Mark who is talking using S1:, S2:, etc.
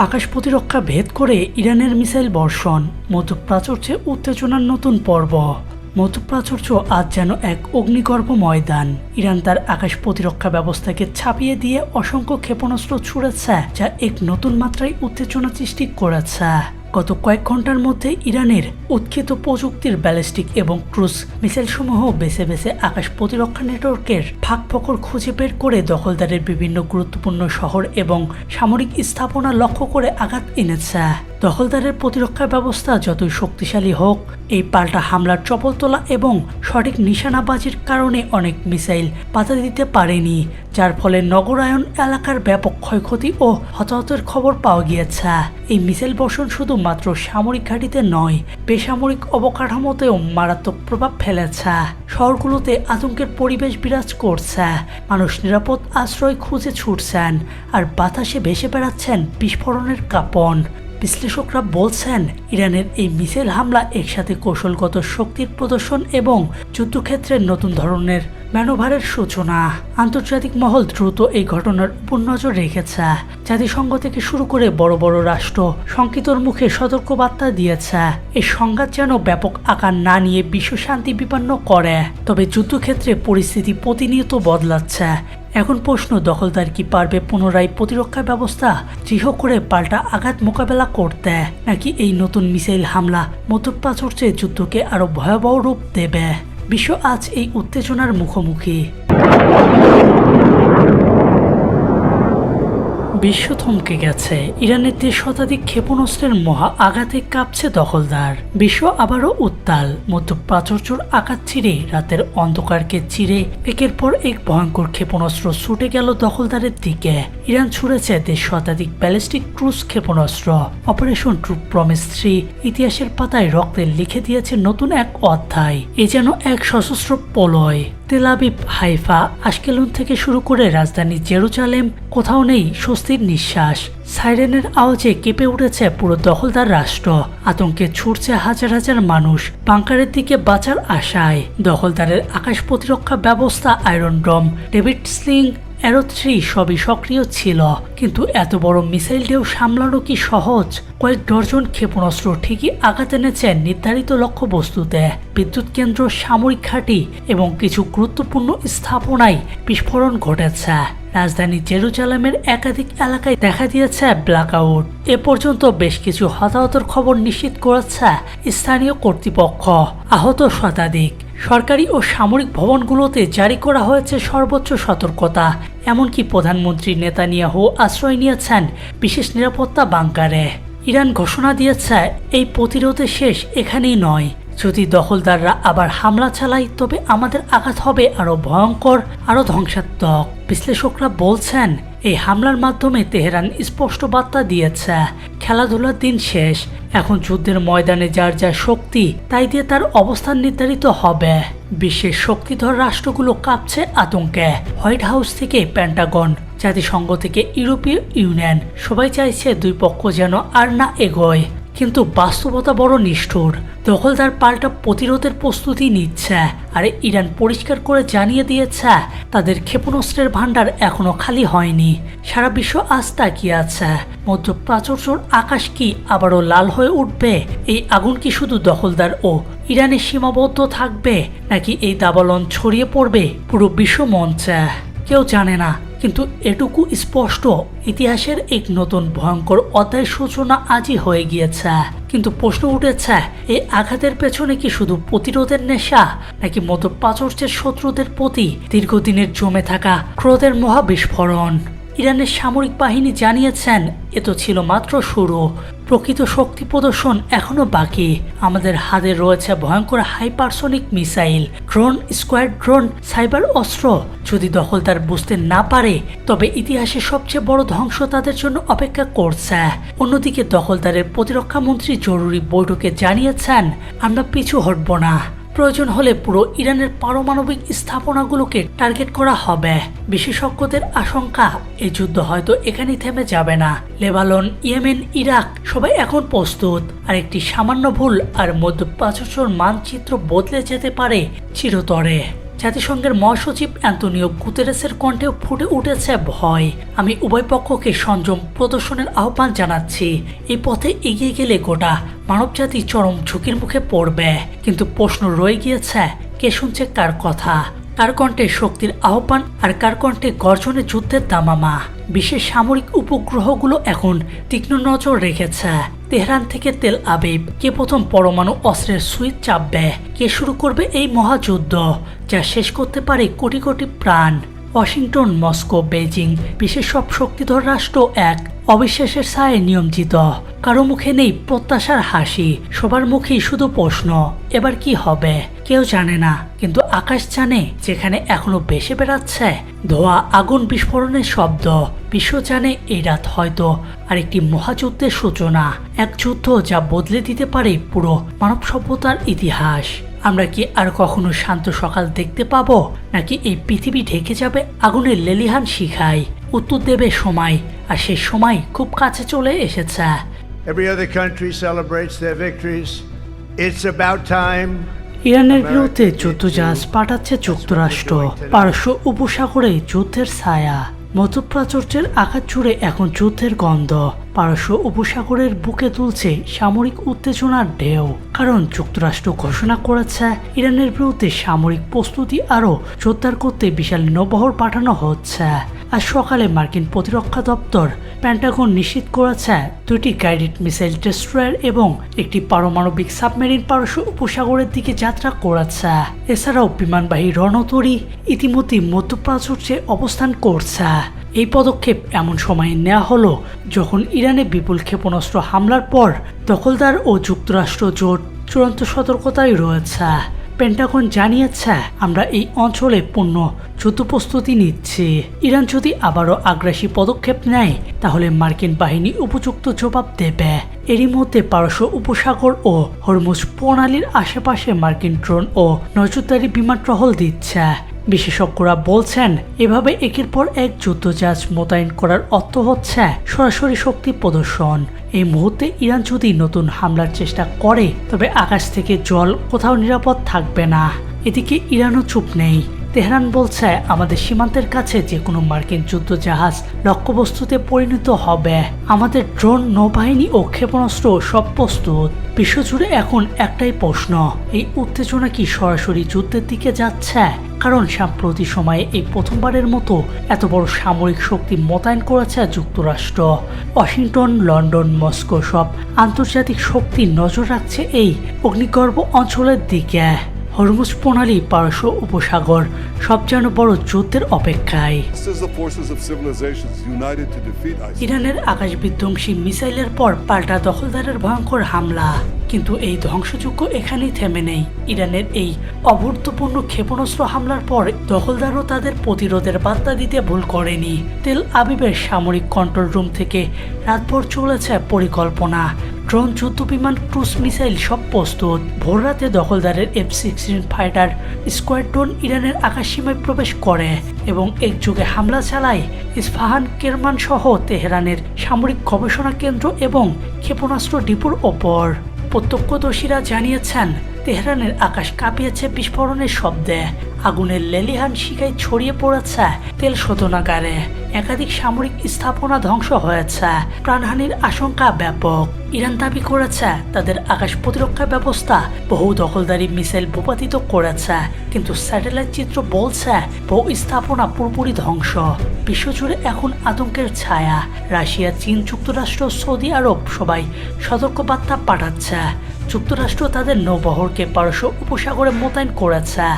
S1: আকাশ প্রতিরক্ষা ভেদ করে ইরানের মিসাইল বর্ষণ, মধ্যপ্রাচ্যে উত্তেজনার নতুন পর্ব। মধ্যপ্রাচ্য আজ যেন এক অগ্নিগর্ভ ময়দান। ইরান তার আকাশ প্রতিরক্ষা ব্যবস্থাকে ছাপিয়ে দিয়ে অসংখ্য ক্ষেপণাস্ত্র ছুড়েছে, যা এক নতুন মাত্রায় উত্তেজনা সৃষ্টি করেছে। গত কয়েক ঘন্টার মধ্যে ইরানের উৎক্ষেপিত প্রযুক্তির ব্যালিস্টিক এবং ক্রুজ মিসাইলসমূহ বেছে বেছে আকাশ প্রতিরক্ষা নেটওয়ার্কের ফাঁক-ফোকর খুঁজে বের করে দখলদারের বিভিন্ন গুরুত্বপূর্ণ শহর এবং সামরিক স্থাপনা লক্ষ্য করে আঘাত এনেছে। দখলদারের প্রতিরক্ষা ব্যবস্থা যতই শক্তিশালী হোক, এই পাল্টা হামলার চপল তোলা এবং সঠিক নিশানাবাজির কারণে অনেক মিসাইল বাধা দিতে পারেনি, যার ফলে নগরায়ন এলাকার ব্যাপক ক্ষয়ক্ষতি ও হতাহতের খবর পাওয়া গিয়েছে। এই মিসাইল বর্ষণ শুধুমাত্র সামরিক ঘাঁটিতে নয়, বেসামরিক অবকাঠামোতেও মারাত্মক প্রভাব ফেলেছে। শহরগুলোতে আতঙ্কের পরিবেশ বিরাজ করছে, মানুষ নিরাপদ আশ্রয় খুঁজে ছুটছেন, আর বাতাসে ভেসে বেড়াচ্ছেন বিস্ফোরণের কাঁপন। বিশ্লেষকরা বলছেন, ইরানের এই মিসাইল হামলা একসাথে কৌশলগত শক্তির প্রদর্শন এবং যুদ্ধক্ষেত্রের নতুন ধরনের ম্যানোভারের সূচনা। আন্তর্জাতিক মহল দ্রুত এই ঘটনার উপর নজর রেখেছে। জাতিসংঘ থেকে শুরু করে বড় বড় রাষ্ট্র শঙ্কিতর মুখে সতর্কবার্তা দিয়েছে। এই সংঘাত যেন ব্যাপক আকার না নিয়ে বিশ্ব শান্তি বিপন্ন করে। তবে যুদ্ধক্ষেত্রে পরিস্থিতি প্রতিনিয়ত বদলাচ্ছে। এখন প্রশ্ন, দখলদার কি পারবে পুনরায় প্রতিরক্ষা ব্যবস্থা দৃঢ় করে পাল্টা আঘাত মোকাবেলা করতে, নাকি এই নতুন মিসাইল হামলা মধ্যপ্রাচ্যের যুদ্ধকে আরো ভয়াবহ রূপ দেবে? বিশ্ব আজ এই উত্তেজনার মুখোমুখি। বিশ্ব থমকে গেছে। ইরানের 3 শতাধিক ক্ষেপণাস্ত্রের মহা আঘাতে কাঁপছে দখলদার। বিশ্ব আবারও উত্তাল। মধ্যপ্রাচ্যর আকাশ ছিঁড়ে রাতের অন্ধকারকে চিরে একের পর এক ভয়ঙ্কর ক্ষেপণাস্ত্র ছুটে গেল দখলদারের দিকে। ইরান ছুড়েছে 1.5 শতাধিক ব্যালিস্টিক ক্রুজ ক্ষেপণাস্ত্র। অপারেশন ট্রু প্রমিস 3 ইতিহাসের পাতায় রক্তে লিখে দিয়েছে নতুন এক অধ্যায়। এ যেন এক সশস্ত্র প্রলয়। তেল আবিব, হাইফা, আশকেলন থেকে শুরু করে রাজধানী জেরুজালেম, কোথাও নেই স্বস্তির নিঃশ্বাস। সাইরেনের আওয়াজে কেঁপে উঠেছে পুরো দখলদার রাষ্ট্র। আতঙ্কে ছুটছে হাজার হাজার মানুষ বাংকারের দিকে বাঁচার আশায়। দখলদারের আকাশ প্রতিরক্ষা ব্যবস্থা, আয়রন ডোম, ডেভিড স্লিং, অ্যারো 3 সবই সক্রিয় ছিল, কিন্তু এত বড় মিসাইল ঢেউ সামলানো কি সহজ? কয়েক ডজন ক্ষেপণাস্ত্র ঠিকই আঘাত এনেছে নির্ধারিত লক্ষ্যবস্তুতে। বিদ্যুৎ কেন্দ্র, সামরিক ঘাঁটি এবং কিছু গুরুত্বপূর্ণ স্থাপনায় বিস্ফোরণ ঘটেছে। রাজধানী জেরুজালেমের একাধিক এলাকায় দেখা দিয়েছে ব্ল্যাকআউট। এ পর্যন্ত বেশ কিছু হতাহতের খবর নিশ্চিত করেছে স্থানীয় কর্তৃপক্ষ। আহত শতাধিক। সরকারি ও সামরিক ভবনগুলোতে জারি করা হয়েছে সর্বোচ্চ সতর্কতা। এমনকি প্রধানমন্ত্রী নেতানিয়াহু আশ্রয় নিয়েছেন বিশেষ নিরাপত্তা বাংকারে। ইরান ঘোষণা দিয়েছে, এই প্রতিরোধের শেষ এখানেই নয়। যদি দখলদাররা আবার হামলা চালায়, তবে আমাদের আঘাত হবে আরো ভয়ঙ্কর, আরো ধ্বংসাত্মক। বিশ্লেষকরা বলছেন, এই হামলার মাধ্যমে তেহরান স্পষ্ট বার্তা দিয়েছে, খেলাধুলার দিন শেষ। এখন যুদ্ধের ময়দানে যার যা শক্তি, তাই দিয়ে তার অবস্থান নির্ধারিত হবে। বিশ্বের শক্তিধর রাষ্ট্রগুলো কাঁপছে আতঙ্কে। হোয়াইট হাউস থেকে পেন্টাগন, জাতিসংঘ থেকে ইউরোপীয় ইউনিয়ন, সবাই চাইছে দুই পক্ষ যেন আর না এগোয়। কিন্তু বাস্তবতা বড় নিষ্ঠুর। দখলদার পাল্টা প্রতিরোধের প্রস্তুতি নিচ্ছে, আর ইরান পরিষ্কার করে জানিয়ে দিয়েছে তাদের ক্ষেপণাস্ত্রের ভান্ডার এখনো খালি হয়নি। সারা বিশ্ব আজ তাকিয়ে আছে, মধ্যপ্রাচ্যর আকাশ কি আবারও লাল হয়ে উঠবে? এই আগুন কি শুধু দখলদার ও ইরানে সীমাবদ্ধ থাকবে, নাকি এই দাবানল ছড়িয়ে পড়বে পুরো বিশ্ব মঞ্চে? কেউ জানে না, কিন্তু এটুকু স্পষ্ট, ইতিহাসের এক নতুন ভয়ঙ্কর অধ্যায়ের সূচনা আজই হয়ে গিয়েছে। কিন্তু প্রশ্ন উঠেছে, এই আঘাতের পেছনে কি শুধু প্রতিরোধের নেশা, নাকি মধ্যপ্রাচ্যের শত্রুদের প্রতি দীর্ঘদিনের জমে থাকা ক্রোধের মহাবিস্ফোরণ? ইরানের সামরিক বাহিনী জানিয়েছেন, এ তো ছিল মাত্র শুরু। প্রকৃত শক্তি প্রদর্শন এখনো বাকি। আমাদের হাতে রয়েছে ভয়ঙ্কর hypersonic missile, drone, squadron, cyber অস্ত্র। যদি দখলদার বুঝতে না পারে, তবে ইতিহাসের সবচেয়ে বড় ধ্বংস তাদের জন্য অপেক্ষা করছে। অন্যদিকে দখলদারের প্রতিরক্ষা মন্ত্রী জরুরি বৈঠকে জানিয়েছেন, আমরা পিছু হটব না। প্রয়োজন হলে পুরো ইরানের পারমাণবিক স্থাপনাগুলোকে টার্গেট করা হবে। বিশেষজ্ঞদের আশঙ্কা, এই যুদ্ধ হয়তো এখানেই থেমে যাবে না। লেবানন, ইয়েমেন, ইরাক সবাই এখন প্রস্তুত। আর একটি সামান্য ভুল আর মধ্যপ্রাচ্যের মানচিত্র বদলে যেতে পারে চিরতরে। জাতিসংঘের মহাসচিব অ্যান্তোনিও গুতেরেসের কণ্ঠেও ফুটে উঠেছে ভয়। আমি উভয় পক্ষকে সংযম প্রদর্শনের আহ্বান জানাচ্ছি। এই পথে এগিয়ে গেলে গোটা মানবজাতি চরম ঝুঁকির মুখে পড়বে। কিন্তু প্রশ্ন রয়ে গিয়েছে, কে শুনছে কার কথা? কার কণ্ঠে শক্তির আহ্বান আর কার কণ্ঠে গর্জনে যুদ্ধের দামামা? বিশ্বের সামরিক উপগ্রহগুলো এখন তীক্ষ্ণ নজর রেখেছে তেহরান থেকে তেল আবিব। কে প্রথম পরমাণু অস্ত্রের সুইচ চাপবে? কে শুরু করবে এই মহাযুদ্ধ যা শেষ করতে পারে কোটি কোটি প্রাণ? ওয়াশিংটন, মস্কো, বেজিং, বিশ্বের সব শক্তিধর রাষ্ট্র এক অবিশ্বাসের ছায়ে নিয়ন্ত্রিত। কারো মুখে নেই প্রত্যাশার হাসি, সবার মুখেই শুধু প্রশ্ন, এবার কি হবে? কেউ জানে না, কিন্তু আকাশ জানে। যেখানে এখনো ভেসে বেড়াচ্ছে ধোঁয়া, আগুন, বিস্ফোরণের শব্দ, বিশ্ব জানে এই রাত হয়তো আরেকটি মহাযুদ্ধের সূচনা। এক যুদ্ধ যা বদলে দিতে পারে পুরো মানব সভ্যতার ইতিহাস। আমরা কি আর কখনো শান্ত সকাল দেখতে পাবো, নাকি এই পৃথিবী ঢেকে যাবে আগুনের লেলিহান শিখায়? উত্তর দেবে সময়, আর সেই সময় খুব কাছে চলে এসেছে।
S2: Every other country celebrates their victories. It's about time.
S1: ইরানের বিরুদ্ধে যুদ্ধজাহাজ পাঠাচ্ছে যুক্তরাষ্ট্র। পারস্য উপসাগরে যুদ্ধের ছায়া, মধ্যপ্রাচ্যের আকাশ জুড়ে এখন যুদ্ধের গন্ধ। পারস্য উপসাগরের বুকে তুলছে সামরিক উত্তেজনার ঢেউ, কারণ যুক্তরাষ্ট্র ঘোষণা করেছে ইরানের বিরুদ্ধে সামরিক প্রস্তুতি আরও জোরদার করতে বিশাল নৌবহর পাঠানো হচ্ছে। আজ সকালে মার্কিন প্রতিরক্ষা দপ্তর পেন্টাগন নিশ্চিত করেছে 2টি গাইডেড মিসাইল ডেস্ট্রয়ার এবং একটি পারমাণবিক সাবমেরিন পারস্য উপসাগরের দিকে যাত্রা করেছে। এছাড়াও বিমানবাহী রণতরী ইতিমধ্যে মধ্যপ্রাচ্যে অবস্থান করছে। এই পদক্ষেপ এমন সময়ে নেওয়া হলো যখন ইরানে বিপুল ক্ষেপণাস্ত্র হামলার পর দখলদার ও যুক্তরাষ্ট্র জোট চূড়ান্ত সতর্কতায় রয়েছে। পেন্টাগন জানিয়েছে, আমরা এই অঞ্চলে পূর্ণ যুদ্ধ প্রস্তুতি নিচ্ছি। ইরান যদি আবারও আগ্রাসী পদক্ষেপ নেয় তাহলে মার্কিন বাহিনী উপযুক্ত জবাব দেবে। এরই মধ্যে পারস্য উপসাগর ও হরমুজ প্রণালীর আশেপাশে মার্কিন ড্রোন ও নজরদারি বিমান টহল দিচ্ছে। বিশেষজ্ঞরা বলছেন, এভাবে একের পর এক যুদ্ধজাহাজ মোতায়েন করার অর্থ হচ্ছে সরাসরি শক্তি প্রদর্শন। এই মুহূর্তে ইরান যদি নতুন হামলার চেষ্টা করে তবে আকাশ থেকে জল কোথাও নিরাপদ থাকবে না। এদিকে ইরানও চুপ নেই। তেহরান বলছে, আমাদের সীমান্তের কাছে যে কোনো মার্কিন যুদ্ধজাহাজ লক্ষ্যবস্তুতে পরিণত হবে। আমাদের ড্রোন, নৌবাহিনী ও ক্ষেপণাস্ত্র সব প্রস্তুত। বিশ্বজুড়ে এখন একটাই প্রশ্ন, এই উত্তেজনা কি সরাসরি যুদ্ধের দিকে যাচ্ছে? কারণ সাম্প্রতি সময়ে এই প্রথমবারের মতো এত বড় সামরিক শক্তি মোতায়েন করেছে যুক্তরাষ্ট্র। ওয়াশিংটন, লন্ডন, মস্কো সব আন্তর্জাতিক শক্তি নজর রাখছে এই অগ্নিগর্ভ অঞ্চলের দিকে। হরমুজ প্রণালী, পারস্য উপসাগর সব যেন বড় যুদ্ধের অপেক্ষায়। ইরানের আকাশ বিধ্বংসী মিসাইলের পর পাল্টা দখলদারের ভয়ঙ্কর হামলা। কিন্তু এই ধ্বংসযজ্ঞ এখানেই থেমে নেই। ইরানের এই অভূতপূর্ব ক্ষেপণাস্ত্র হামলার পর দখলদারও তাদের প্রতিরোধের বার্তা দিতে ভুল করেনি। তেল আবিবের সামরিক কন্ট্রোল রুম থেকে রাতভর চলেছে পরিকল্পনা। ড্রোন, যুদ্ধবিমান, ক্রুজ মিসাইল সব প্রস্তুত। ভোররাতে দখলদারের F-16 ফাইটার স্কোয়াড্রন ইরানের আকাশসীমায় প্রবেশ করে এবং একযোগে হামলা চালায় ইস্পাহান, কেরমান সহ তেহরানের সামরিক গবেষণা কেন্দ্র এবং ক্ষেপণাস্ত্র ডিপোর ওপর। প্রত্যক্ষদর্শীরা জানিয়েছেন, তেহরানের আকাশ কাঁপিয়েছে বিস্ফোরণের শব্দে। আগুনের লেলিহান শিখায় ছড়িয়ে পড়েছে তেল শোধনাগারে। একাধিক সামরিক স্থাপনা ধ্বংস হয়েছে। প্রাণহানির আশঙ্কা ব্যাপক। ইরান দাবি করেছে তাদের আকাশ প্রতিরক্ষা ব্যবস্থা বহু দখলদারি মিসাইল ভূপাতিত করেছে, কিন্তু স্যাটেলাইট চিত্র বলছে বহু স্থাপনা পুরোপুরি ধ্বংস। বিশ্বজুড়ে এখন আতঙ্কের ছায়া। রাশিয়া, চীন, যুক্তরাষ্ট্র, সৌদি আরব সবাই সতর্কবার্তা পাঠাচ্ছে। যুক্তরাষ্ট্র তাদের নৌবহরকে পারস্য উপসাগরে মোতায়েন করেছে।